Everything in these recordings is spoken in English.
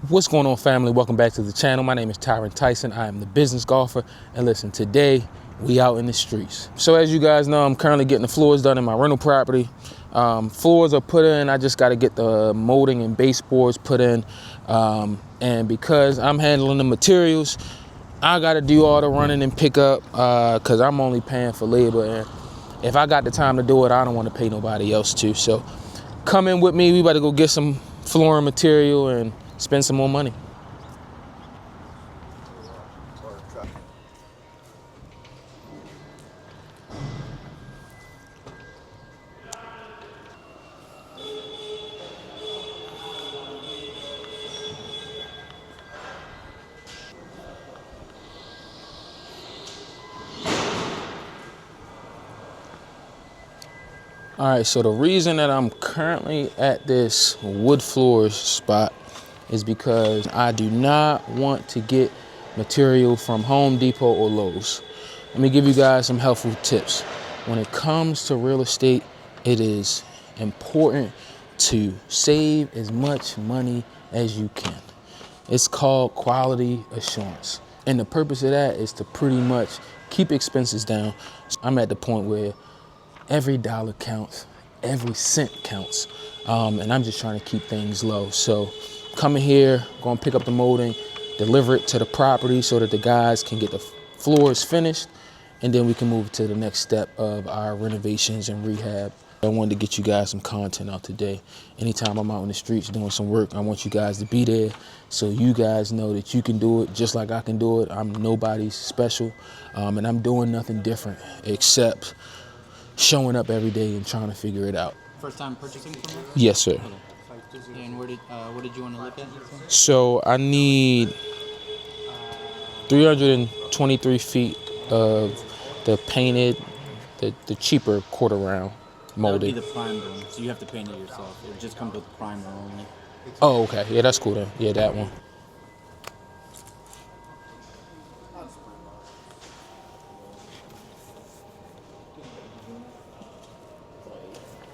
What's going on, family? Welcome back to the channel. My name is Tyron Tyson. I am the business golfer, and listen, today we out in the streets. So as you guys know, I'm currently getting the floors done in my rental property. Floors are put in. I just got to get the molding and baseboards put in, and because I'm handling the materials, I got to do all the running and pick up because I'm only paying for labor, and if I got the time to do it, I don't want to pay nobody else to. So come in with me. We about to go get some flooring material and spend some more money. All right, so the reason that I'm currently at this wood floors spot is because I do not want to get material from Home Depot or Lowe's. Let me give you guys some helpful tips. When it comes to real estate, it is important to save as much money as you can. It's called quality assurance. And the purpose of that is to pretty much keep expenses down. I'm at the point where every dollar counts, every cent counts, and I'm just trying to keep things low. So coming here, going to pick up the molding, deliver it to the property so that the guys can get the floors finished, and then we can move to the next step of our renovations and rehab. I wanted to get you guys some content out today. Anytime I'm out in the streets doing some work, I want you guys to be there so you guys know that you can do it just like I can do it. I'm nobody's special, and I'm doing nothing different except showing up every day and trying to figure it out. First time purchasing from us? Yes, sir. Okay. And what did you want to look at? So I need 323 feet of the painted, the cheaper quarter round molded. That would be the primed one, so you have to paint it yourself. It just comes with the primer only. Oh, okay. Yeah, that's cool then. Yeah, that one.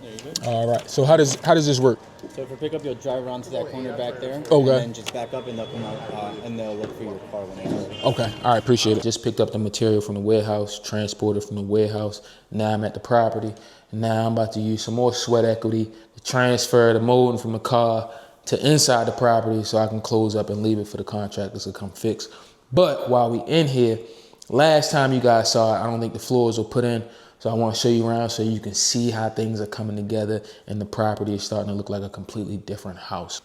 There you go. All right. So how does this work? So if you pick up, you'll drive around to that corner back there. Okay. And then just back up, and they'll come out, and they'll look for your car when it's ready. Okay. All right. Appreciate it. Just picked up the material from the warehouse, transported from the warehouse. Now I'm at the property. Now I'm about to use some more sweat equity to transfer the molding from the car to inside the property so I can close up and leave it for the contractors to come fix. But while we in here, last time you guys saw it, I don't think the floors were put in. So I want to show you around so you can see how things are coming together and the property is starting to look like a completely different house.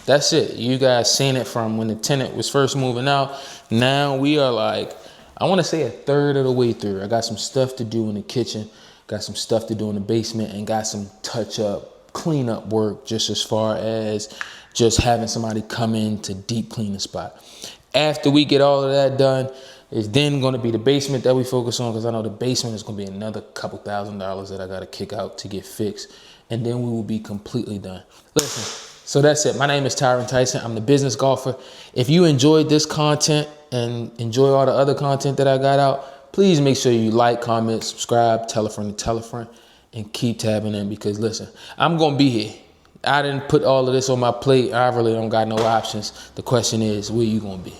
That's it. You guys seen it from when the tenant was first moving out. Now we are like, I want to say a third of the way through. I got some stuff to do in the kitchen, got some stuff to do in the basement, and got some touch up, clean up work just as far as just having somebody come in to deep clean the spot. After we get all of that done, it's then going to be the basement that we focus on, because I know the basement is going to be another couple $1,000s that I got to kick out to get fixed. And then we will be completely done. Listen. So that's it. My name is Tyron Tyson. I'm the business golfer. If you enjoyed this content and enjoy all the other content that I got out, please make sure you like, comment, subscribe, tell a friend, and keep tabbing in, because listen, I'm going to be here. I didn't put all of this on my plate. I really don't got no options. The question is, where you going to be?